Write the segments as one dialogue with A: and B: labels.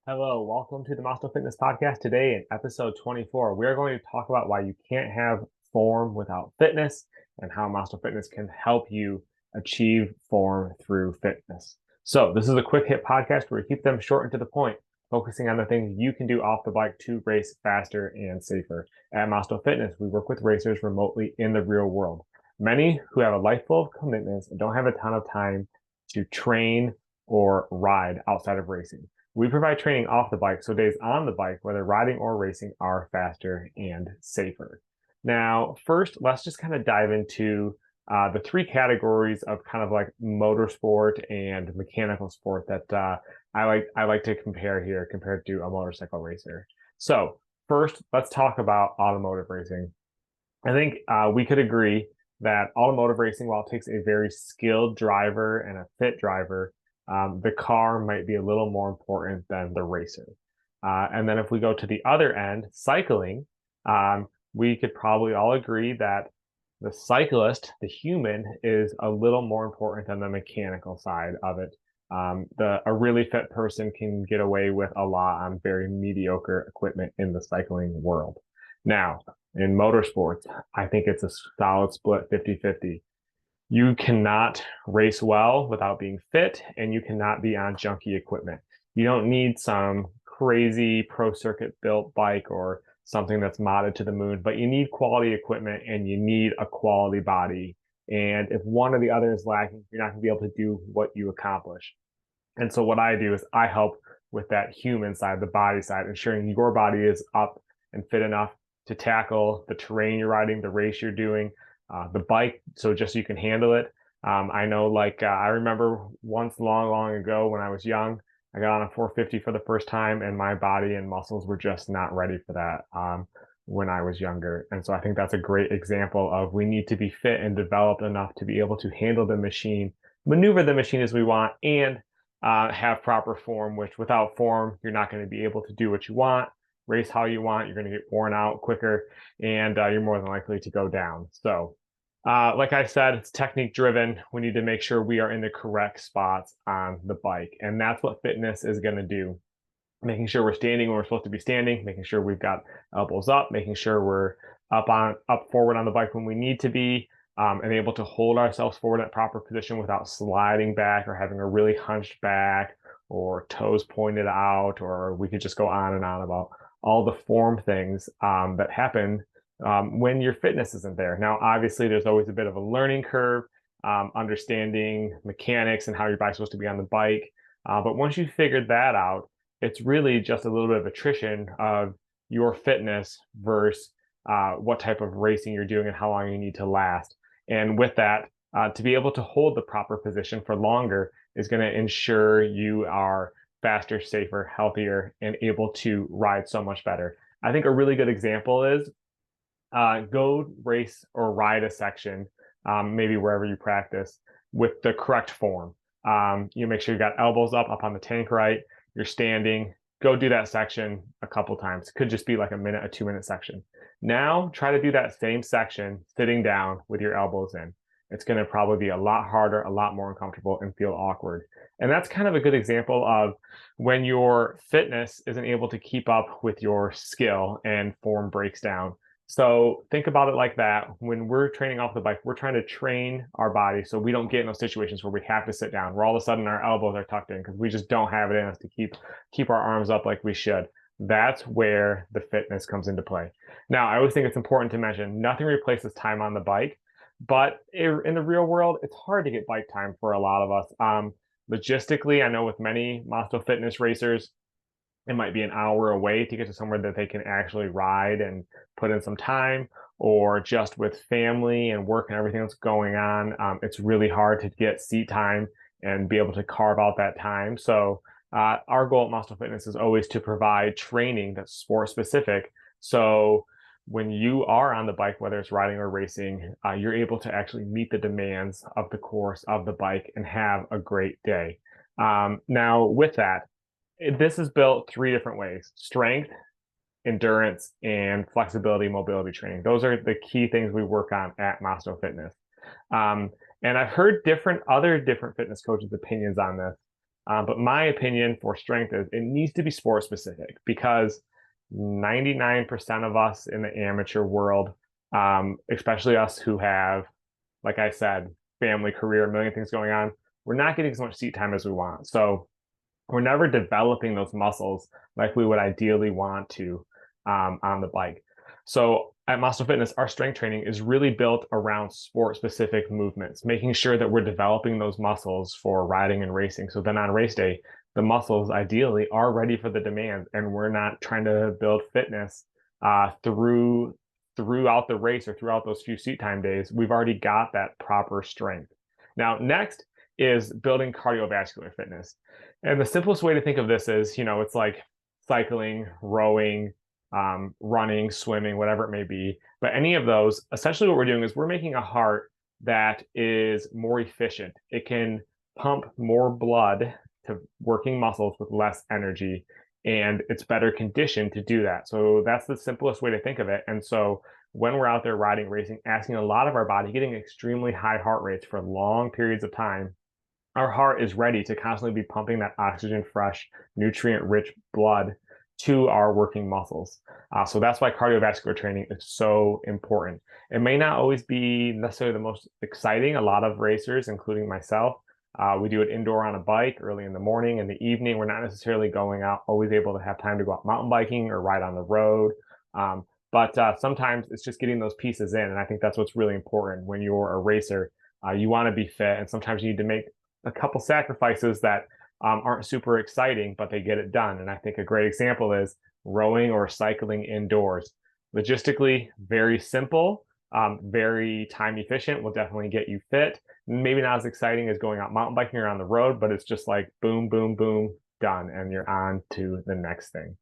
A: Hello, welcome to the Maasto Fitness Podcast. Today, in episode 24, we are going to talk about why you can't have form without fitness and how Maasto Fitness can help you achieve form through fitness. So, this is a quick hit podcast where we keep them short and to the point, focusing on the things you can do off the bike to race faster and safer. At Maasto Fitness, we work with racers remotely in the real world. Many who have a life full of commitments and don't have a ton of time to train or ride outside of racing. We provide training off the bike, so days on the bike, whether riding or racing, are faster and safer. Now, first, let's just kind of dive into the three categories of kind of like motorsport and mechanical sport that I like to compare here compared to a motorcycle racer. So, first, let's talk about automotive racing. I think we could agree that automotive racing, while it takes a very skilled driver and a fit driver, the car might be a little more important than the racer. And then if we go to the other end, cycling, we could probably all agree that the cyclist, the human, is a little more important than the mechanical side of it. A really fit person can get away with a lot on very mediocre equipment in the cycling world. Now, in motorsports, I think it's a solid split 50-50. You cannot race well without being fit, and you cannot be on junky equipment. You don't need some crazy pro circuit built bike or something that's modded to the moon, but you need quality equipment and you need a quality body. And if one or the other is lacking, you're not going to be able to do what you accomplish. And so what I do is I help with that human side, the body side, ensuring your body is up and fit enough to tackle the terrain you're riding, the race you're doing, the bike, so just so you can handle it. I know, I remember once long, long ago when I was young, I got on a 450 for the first time, and my body and muscles were just not ready for that when I was younger. And so I think that's a great example of we need to be fit and developed enough to be able to handle the machine, maneuver the machine as we want, and have proper form, which without form, you're not going to be able to do what you want, race how you want. You're going to get worn out quicker, and you're more than likely to go down. So, like I said, it's technique driven. We need to make sure we are in the correct spots on the bike. And that's what fitness is going to do. Making sure we're standing when we're supposed to be standing, making sure we've got elbows up, making sure we're up forward on the bike when we need to be, and able to hold ourselves forward in that proper position without sliding back or having a really hunched back or toes pointed out, or we could just go on and on about all the form things that happen when your fitness isn't there. Now, obviously, there's always a bit of a learning curve, understanding mechanics and how your bike's supposed to be on the bike. But once you figured that out, it's really just a little bit of attrition of your fitness versus what type of racing you're doing and how long you need to last. And with that, to be able to hold the proper position for longer is going to ensure you are faster, safer, healthier, and able to ride so much better. I think a really good example is go race or ride a section, maybe wherever you practice, with the correct form. You make sure you got elbows up on the tank right, you're standing, go do that section a couple times. Could just be like a minute, a 2 minute section. Now try to do that same section sitting down with your elbows in. It's going to probably be a lot harder, a lot more uncomfortable, and feel awkward. And that's kind of a good example of when your fitness isn't able to keep up with your skill and form breaks down. So think about it like that. When we're training off the bike, we're trying to train our body so we don't get in those situations where we have to sit down, where all of a sudden our elbows are tucked in because we just don't have it in us to keep our arms up like we should. That's where the fitness comes into play. Now, I always think it's important to mention nothing replaces time on the bike, but in the real world, it's hard to get bike time for a lot of us. Logistically, I know with many Maasto Fitness racers, it might be an hour away to get to somewhere that they can actually ride and put in some time, or just with family and work and everything that's going on. It's really hard to get seat time and be able to carve out that time. So our goal at Maasto Fitness is always to provide training that's sport specific. So when you are on the bike, whether it's riding or racing, you're able to actually meet the demands of the course of the bike and have a great day. Now, with that, this is built three different ways: strength, endurance, and flexibility, mobility training. Those are the key things we work on at Maasto Fitness. And I've heard other different fitness coaches' opinions on this. But my opinion for strength is it needs to be sport specific because 99% of us in the amateur world, especially us who have, like I said, family, career, a million things going on, we're not getting as much seat time as we want. So we're never developing those muscles like we would ideally want to on the bike. So at Maasto Fitness, our strength training is really built around sport specific movements, making sure that we're developing those muscles for riding and racing. So then on race day, the muscles ideally are ready for the demands, and we're not trying to build fitness throughout the race or throughout those few seat time days. We've already got that proper strength. Now, next is building cardiovascular fitness. And the simplest way to think of this is, it's like cycling, rowing, running, swimming, whatever it may be. But any of those, essentially what we're doing is we're making a heart that is more efficient. It can pump more blood to working muscles with less energy, and it's better conditioned to do that. So that's the simplest way to think of it. And so when we're out there riding, racing, asking a lot of our body, getting extremely high heart rates for long periods of time, our heart is ready to constantly be pumping that oxygen fresh, nutrient rich blood to our working muscles. So that's why cardiovascular training is so important. It may not always be necessarily the most exciting. A lot of racers, including myself, we do it indoor on a bike early in the morning. In the evening, we're not necessarily going out, always able to have time to go out mountain biking or ride on the road. But sometimes it's just getting those pieces in. And I think that's what's really important when you're a racer. You want to be fit, and sometimes you need to make a couple sacrifices that aren't super exciting, but they get it done. And I think a great example is rowing or cycling indoors. Logistically, very simple, very time efficient, will definitely get you fit. Maybe not as exciting as going out mountain biking or on the road, but it's just like boom, boom, boom, done, and you're on to the next thing.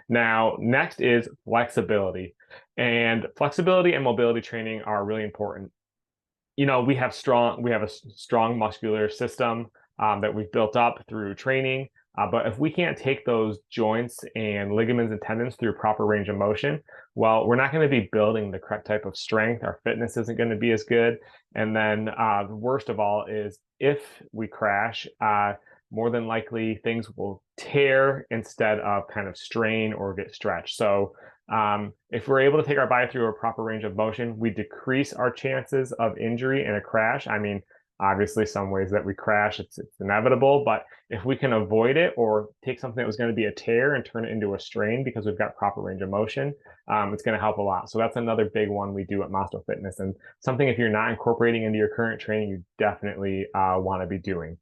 A: Now, next is flexibility. And flexibility and mobility training are really important. We have a strong muscular system that we've built up through training. But if we can't take those joints and ligaments and tendons through proper range of motion, well, we're not going to be building the correct type of strength. Our fitness isn't going to be as good. And then the worst of all is if we crash, more than likely things will tear instead of kind of strain or get stretched. So if we're able to take our body through a proper range of motion, we decrease our chances of injury and a crash. I mean, obviously, some ways that we crash, it's inevitable, but if we can avoid it or take something that was going to be a tear and turn it into a strain because we've got proper range of motion, it's going to help a lot. So that's another big one we do at Maasto Fitness, and something if you're not incorporating into your current training, you definitely want to be doing.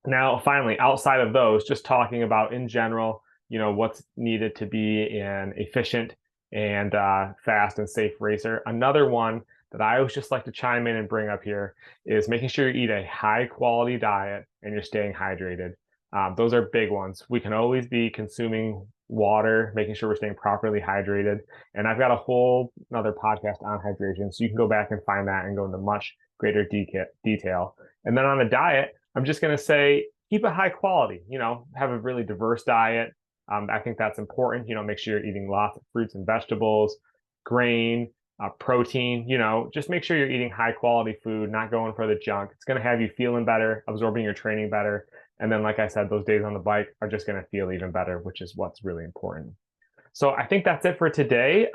A: Now, finally, outside of those, just talking about in general, what's needed to be an efficient and fast and safe racer. Another one that I always just like to chime in and bring up here is making sure you eat a high quality diet and you're staying hydrated. Those are big ones. We can always be consuming water, making sure we're staying properly hydrated. And I've got a whole another podcast on hydration, so you can go back and find that and go into much greater detail. And then on the diet, I'm just going to say keep it high quality, have a really diverse diet. I think that's important. Make sure you're eating lots of fruits and vegetables, grain, protein, just make sure you're eating high quality food, not going for the junk. It's going to have you feeling better, absorbing your training better. And then, like I said, those days on the bike are just going to feel even better, which is what's really important. So I think that's it for today.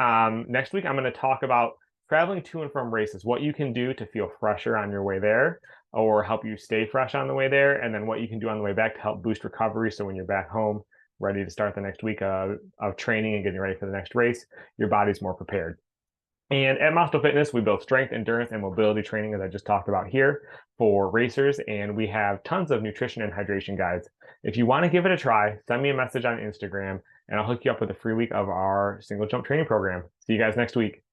A: Next week, I'm going to talk about traveling to and from races, what you can do to feel fresher on your way there or help you stay fresh on the way there, and then what you can do on the way back to help boost recovery. So when you're back home, ready to start the next week of training and getting ready for the next race, your body's more prepared. And at Maasto Fitness, we build strength, endurance, and mobility training, as I just talked about here, for racers. And we have tons of nutrition and hydration guides. If you want to give it a try, send me a message on Instagram, and I'll hook you up with a free week of our single jump training program. See you guys next week.